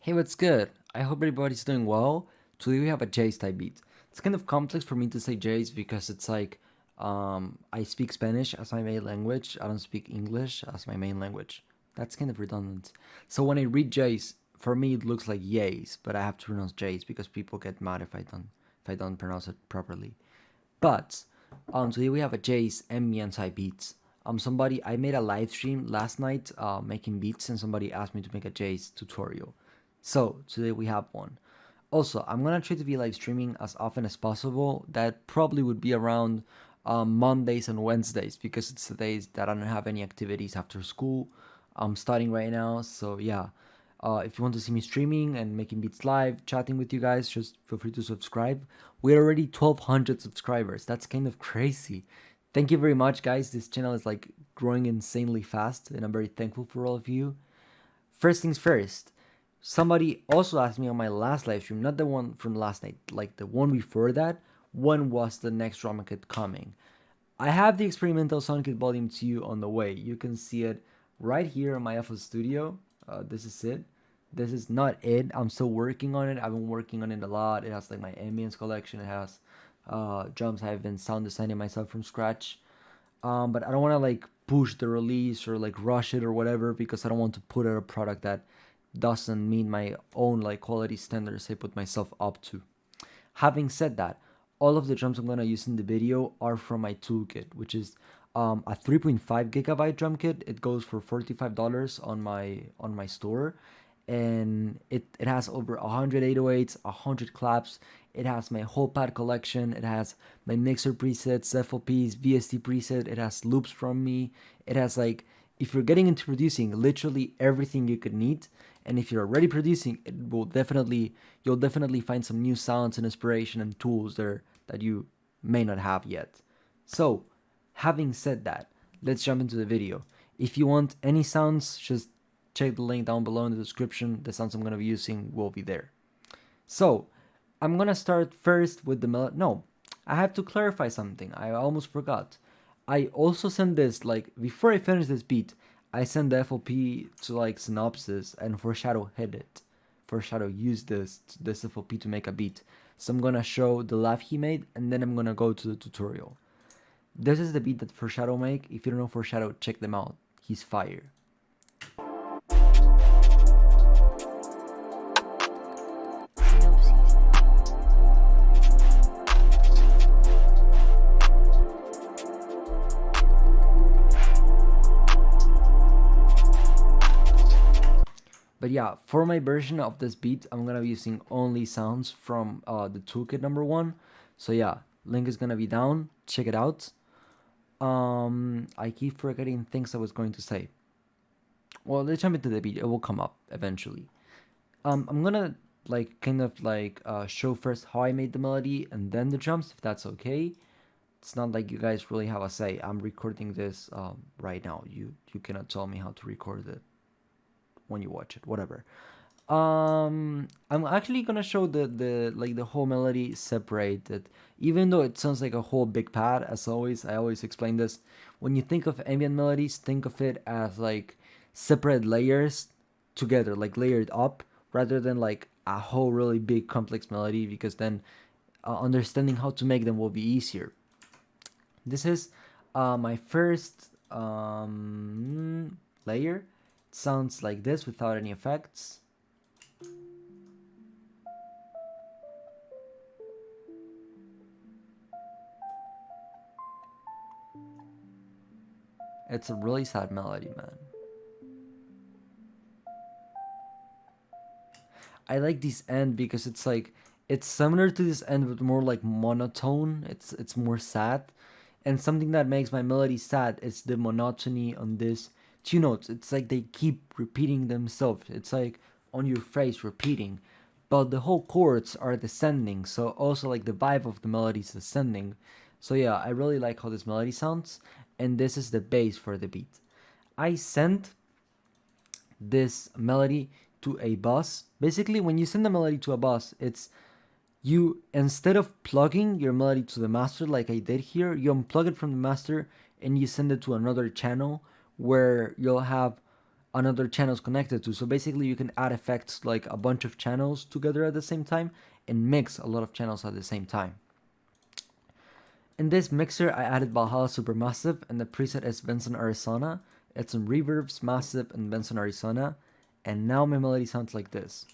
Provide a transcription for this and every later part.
Hey, what's good? I hope everybody's doing well. Today we have a J's type beat. It's kind of complex for me to say J's because it's like I speak Spanish as my main language. I don't speak English as my main language. That's kind of redundant. So when I read J's, for me it looks like yays, but I have to pronounce J's because people get mad if I don't pronounce it properly. But today we have a J's ambient type beats. Somebody I made a live stream last night making beats, and somebody asked me to make a J's tutorial. So today we have one. Also, I'm gonna try to be live streaming as often as possible. That probably would be around Mondays and Wednesdays because it's the days that I don't have any activities after school. I'm studying right now, so yeah. If you want to see me streaming and making beats live, chatting with you guys, just feel free to subscribe. We're already 1,200 subscribers. That's kind of crazy. Thank you very much, guys. This channel is like growing insanely fast, and I'm very thankful for all of you. First things first, somebody also asked me on my last live stream, not the one from last night, like the one before that, when was the next drama kit coming? I have the experimental sound kit volume 2 on the way. You can see it right here in my FL Studio. This is it. This is not it. I'm still working on it. I've been working on it a lot. It has like my ambience collection. It has drums I've been sound designing myself from scratch. But I don't want to like push the release or like rush it or whatever because I don't want to put out a product that doesn't meet my own like quality standards I put myself up to. Having said that, all of the drums I'm gonna use in the video are from my toolkit, which is a 3.5 gigabyte drum kit. It goes for $45 on my store, and it has over 100 808s, 100 claps. It has my whole pad collection. It has my mixer presets, FLPs, VST preset. It has loops from me. It has like, if you're getting into producing, literally everything you could need. And if you're already producing, you'll definitely find some new sounds and inspiration and tools there that you may not have yet. So, having said that, let's jump into the video. If you want any sounds, just check the link down below in the description. The sounds I'm gonna be using will be there. So, I'm gonna start first with the melody. No, I have to clarify something. I almost forgot. I also sent this, like, before I finish this beat, I sent the FLP to, like, Synopsis, and Foreshadow hit it. Foreshadow used this FLP to make a beat. So I'm gonna show the lab he made, and then I'm gonna go to the tutorial. This is the beat that Foreshadow make. If you don't know Foreshadow, check them out. He's fire. But yeah, for my version of this beat, I'm gonna be using only sounds from the toolkit number 1. So yeah, link is gonna be down. Check it out. I keep forgetting things I was going to say. Well, let's jump into the beat. It will come up eventually. I'm gonna like kind of like show first how I made the melody and then the drums, if that's okay. It's not like you guys really have a say. I'm recording this right now. You cannot tell me how to record it when you watch it, whatever. I'm actually gonna show the whole melody separated, even though it sounds like a whole big pad. As always, I always explain this. When you think of ambient melodies, think of it as like separate layers together, like layered up, rather than like a whole really big complex melody, because then understanding how to make them will be easier. This is my first layer. It sounds like this without any effects. It's a really sad melody, man. I like this end because it's like it's similar to this end but more like monotone. It's more sad. And something that makes my melody sad is the monotony on this two notes. It's like they keep repeating themselves. It's like on your phrase repeating. But the whole chords are descending, so also like the vibe of the melody is descending. So yeah, I really like how this melody sounds, and this is the bass for the beat. I sent this melody to a bus. Basically, when you send a melody to a bus, it's you, instead of plugging your melody to the master like I did here, you unplug it from the master and you send it to another channel where you'll have another channel is connected to. So basically you can add effects like a bunch of channels together at the same time and mix a lot of channels at the same time. In this mixer, I added Valhalla Supermassive, and the preset is Benson Arizona. It's some reverbs, massive, and Benson Arizona. And now my melody sounds like this.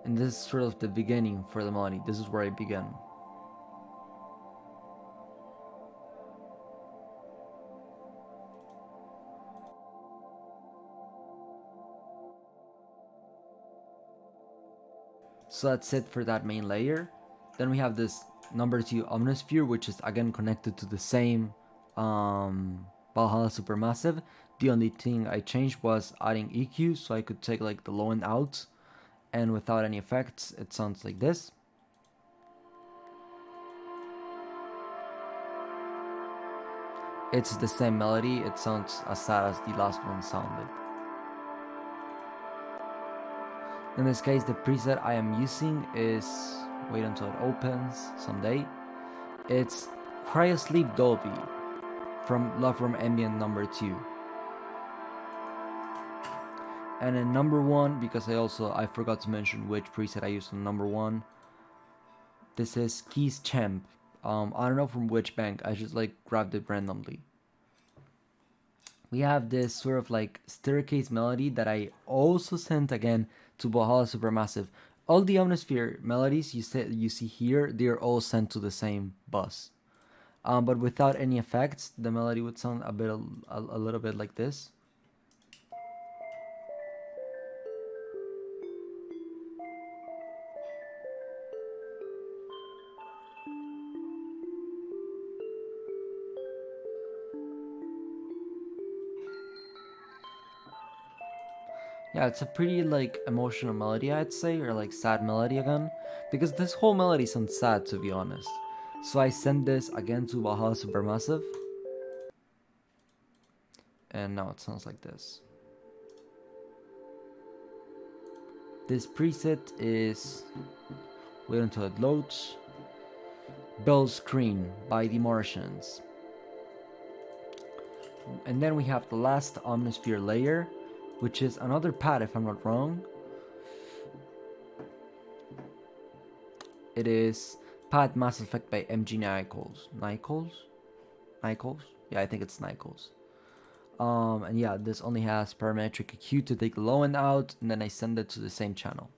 And this is sort of the beginning for the melody. This is where I began. So that's it for that main layer. Then we have this number 2 Omnisphere, which is again connected to the same Valhalla Supermassive. The only thing I changed was adding EQ, so I could take like the low end out, and without any effects, it sounds like this. It's the same melody, it sounds as sad as the last one sounded. In this case, the preset I am using is, wait until it opens someday, it's Cryosleep Dolby from Love From Ambient number 2. And in number 1, because I forgot to mention which preset I used on number 1, this is Keys Champ. I don't know from which bank, I just like grabbed it randomly. We have this sort of like staircase melody that I also sent again to Valhalla Supermassive. All the Omnisphere melodies you see here, they're all sent to the same bus. But without any effects, the melody would sound a little bit like this. Yeah, it's a pretty like emotional melody, I'd say, or like sad melody again, because this whole melody sounds sad, to be honest. So I send this again to Valhalla Supermassive, and now it sounds like this. This preset is, wait until it loads, Bell Screen by The Martians. And then we have the last Omnisphere layer, which is another pad if I'm not wrong. It is Pad Mass Effect by MG Nichols. Nichols? Yeah, I think it's Nichols. And yeah, this only has parametric EQ to take the low end out, and then I send it to the same channel.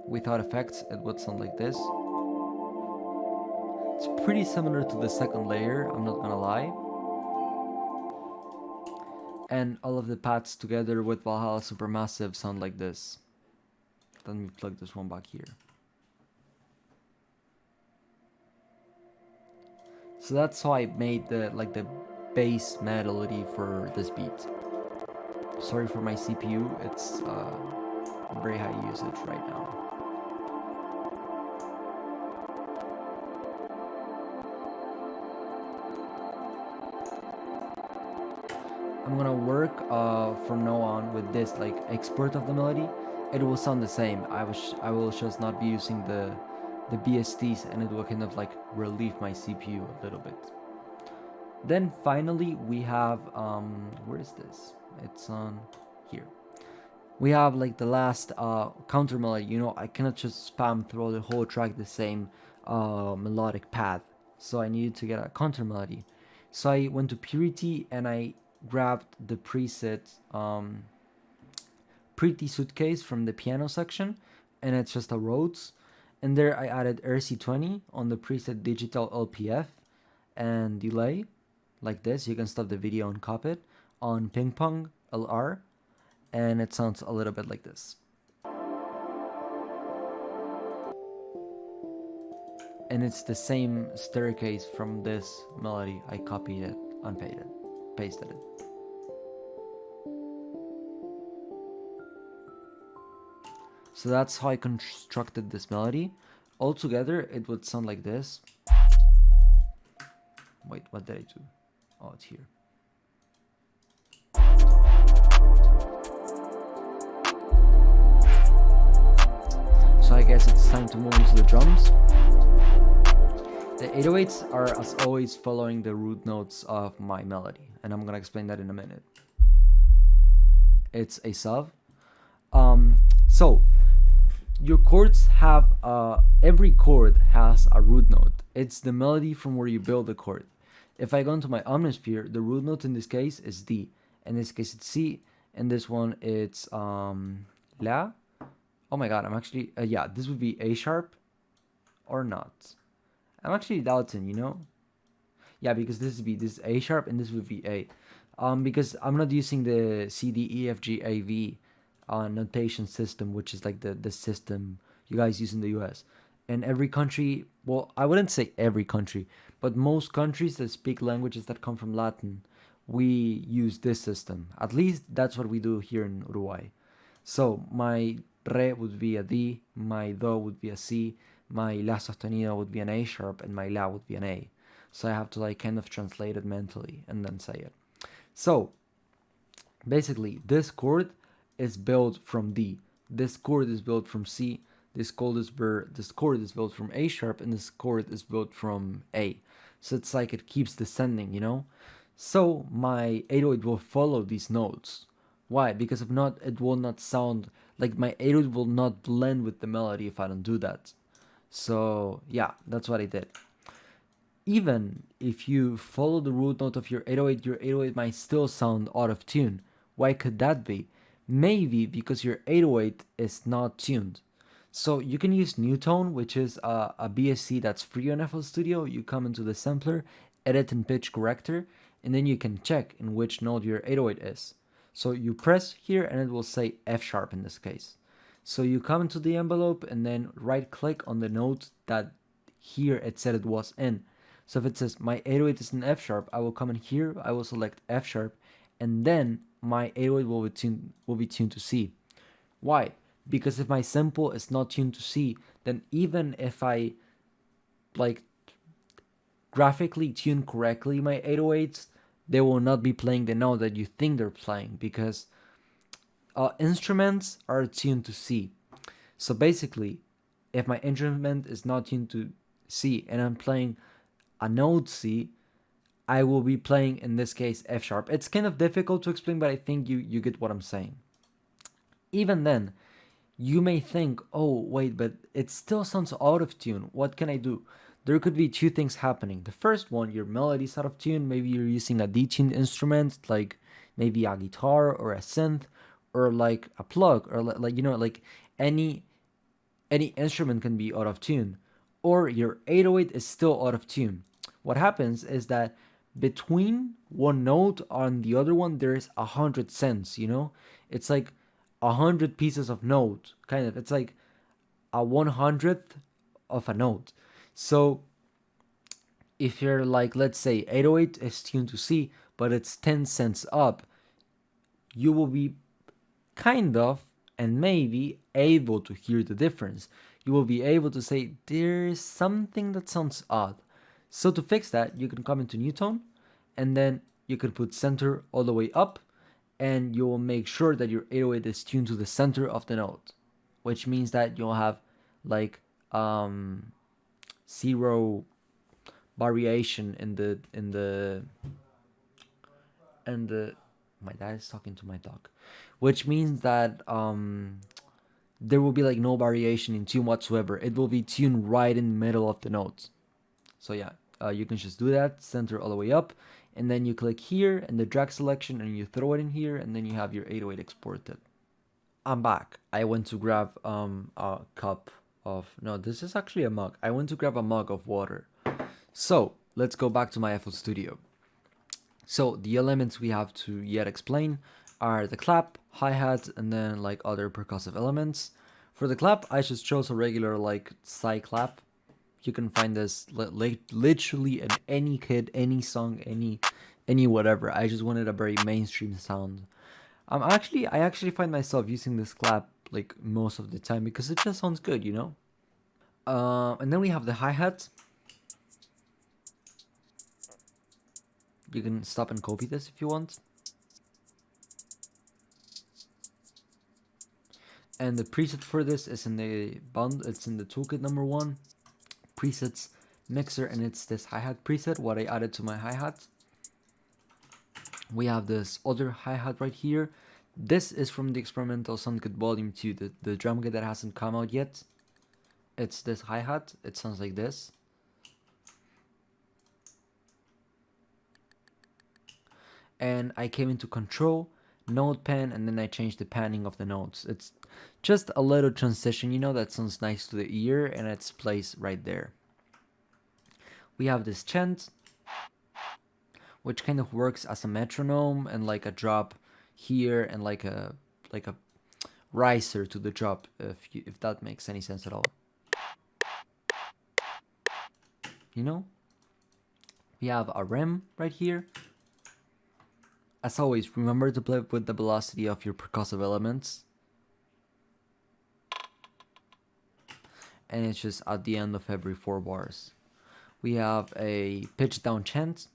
Without effects, it would sound like this. It's pretty similar to the second layer, I'm not gonna lie. And all of the pads together with Valhalla Supermassive sound like this. Let me plug this one back here. So that's how I made the bass melody for this beat. Sorry for my CPU, it's very high usage right now. I'm gonna work from now on with this like export of the melody. It will sound the same. I will just not be using the BSTs, and it will kind of like relieve my CPU a little bit. Then finally we have where is this? It's on here. We have like the last counter melody. You know, I cannot just spam through the whole track the same melodic path, so I needed to get a counter melody. So I went to Purity and I grabbed the preset Pretty Suitcase from the piano section, and it's just a Rhodes. And there I added RC20 on the preset Digital LPF and delay, like this. You can stop the video and copy it on Ping Pong LR, and it sounds a little bit like this. And it's the same staircase from this melody. I copied it and pasted it. So that's how I constructed this melody. Altogether, it would sound like this. Wait, what did I do? Oh, it's here. time to move into the drums. The 808s are, as always, following the root notes of my melody, and I'm gonna explain that in a minute. It's a sub. So your chords have every chord has a root note. It's the melody from where you build the chord. If I go into my omnisphere, the root note in this case is D. In this case, it's C. In this one, it's La. Oh my god, I'm actually yeah. This would be A sharp, or not. I'm actually doubting, you know. Yeah, because this is A sharp and this would be A. Because I'm not using the C D E F G A V notation system, which is like the system you guys use in the US. And every country, well, I wouldn't say every country, but most countries that speak languages that come from Latin, we use this system. At least that's what we do here in Uruguay. So my re would be a D, my do would be a C, my la sostenido would be an A sharp, and my la would be an A. So I have to like kind of translate it mentally and then say it. So basically, this chord is built from D. This chord is built from C. This chord is built from A sharp, and this chord is built from A. So it's like it keeps descending, you know. So my 808 will follow these notes. Why? Because if not, it will not sound like my 808 will not blend with the melody if I don't do that. So yeah, that's what I did. Even if you follow the root note of your 808 might still sound out of tune. Why could that be? Maybe because your 808 is not tuned. So you can use Newtone, which is a BSC that's free on FL Studio. You come into the sampler, edit and pitch corrector, and then you can check in which note your 808 is. So you press here and it will say F sharp in this case. So you come into the envelope and then right click on the note that here it said it was in. So if it says my 808 is in F sharp, I will come in here, I will select F sharp, and then my 808 will be tuned to C. Why? Because if my sample is not tuned to C, then even if I like graphically tune correctly my 808s, they will not be playing the note that you think they're playing, because instruments are tuned to C. So basically, if my instrument is not tuned to C and I'm playing a note C, I will be playing, in this case, F sharp. It's kind of difficult to explain, but I think you get what I'm saying. Even then, you may think, oh, wait, but it still sounds out of tune. What can I do? There could be two things happening. The first one, your melody's out of tune. Maybe you're using a detuned instrument, like maybe a guitar or a synth, or like a plug, or like, you know, like any instrument can be out of tune. Or your 808 is still out of tune. What happens is that between one note and the other one, there's 100 cents, you know? It's like 100 pieces of note, kind of. It's like a 100th of a note. So if you're like, let's say 808 is tuned to C, but it's 10 cents up, you will be kind of and maybe able to hear the difference. You will be able to say there's something that sounds odd. So to fix that, you can come into Newtone, and then you can put center all the way up, and you will make sure that your 808 is tuned to the center of the note, which means that you'll have like zero variation in the my dad is talking to my dog, which means that there will be like no variation in tune whatsoever. It will be tuned right in the middle of the notes. So yeah, you can just do that, center all the way up, and then you click here in the drag selection and you throw it in here, and then you have your 808 exported. I'm back. I went to grab a cup of, no, this is actually a mug. I went to grab a mug of water. So let's go back to my FL Studio. So the elements we have to yet explain are the clap, hi-hat, and then like other percussive elements. For the clap, I just chose a regular like psy clap. You can find this literally in any kit, any song, any whatever. I just wanted a very mainstream sound. I actually find myself using this clap like most of the time because it just sounds good, you know. And then we have the hi-hat. You can stop and copy this if you want. And the preset for this is in the bundle. It's in the toolkit number 1, presets mixer, and it's this hi-hat preset, what I added to my hi-hat. We have this other hi-hat right here. This is from the experimental sound kit volume 2, the drum kit that hasn't come out yet. It's this hi-hat. It sounds like this. And I came into control, note pan, and then I changed the panning of the notes. It's just a little transition, you know, that sounds nice to the ear, and it's placed right there. We have this chant, which kind of works as a metronome and like a drop here and like a riser to the drop, if that makes any sense at all. You know? We have a rem right here. As always, remember to play with the velocity of your percussive elements. And it's just at the end of every 4 bars. We have a pitch down chant.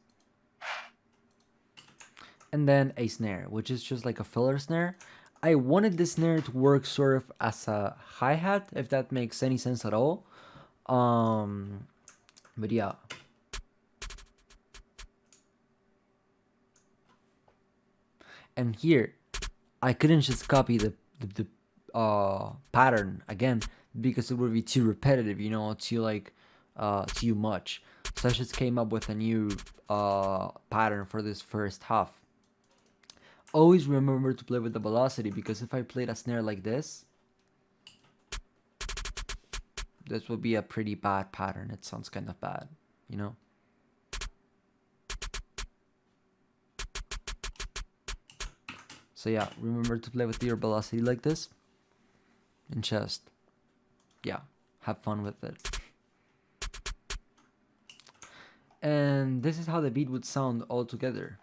And then a snare, which is just like a filler snare. I wanted this snare to work sort of as a hi-hat, if that makes any sense at all. But yeah. And here, I couldn't just copy the pattern again because it would be too repetitive, you know, too much. So I just came up with a new pattern for this first half. Always remember to play with the velocity, because if I played a snare like this would be a pretty bad pattern. It sounds kind of bad, you know. So yeah, remember to play with your velocity like this, and just, yeah, have fun with it. And this is how the beat would sound all together.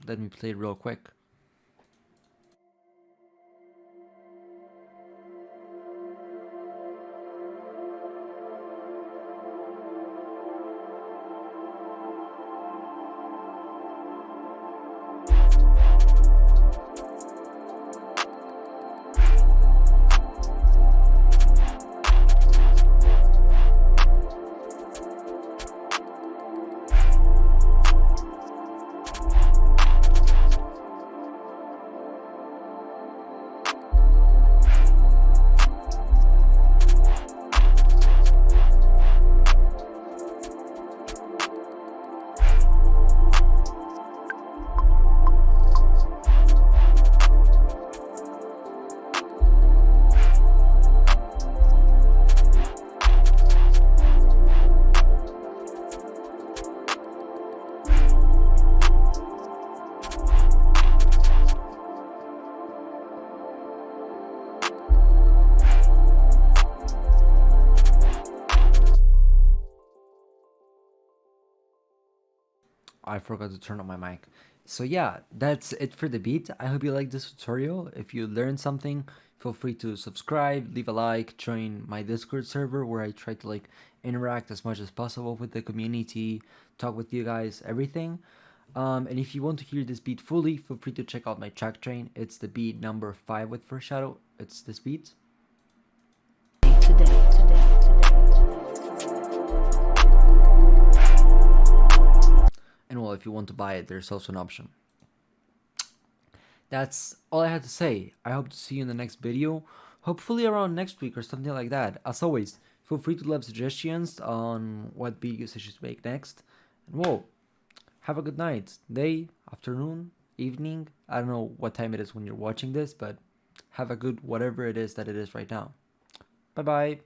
Let me play it real quick. I forgot to turn on my mic. So yeah, that's it for the beat. I hope you liked this tutorial. If you learned something, feel free to subscribe, leave a like, join my Discord server where I try to like interact as much as possible with the community, talk with you guys, everything. And if you want to hear this beat fully, feel free to check out my track train. It's the beat number 5 with Foreshadow. It's this beat. And well, if you want to buy it, there's also an option. That's all I had to say. I hope to see you in the next video, hopefully around next week or something like that. As always, feel free to leave suggestions on what videos I should make next. And whoa, have a good night, day, afternoon, evening. I don't know what time it is when you're watching this, but have a good whatever it is that it is right now. Bye bye.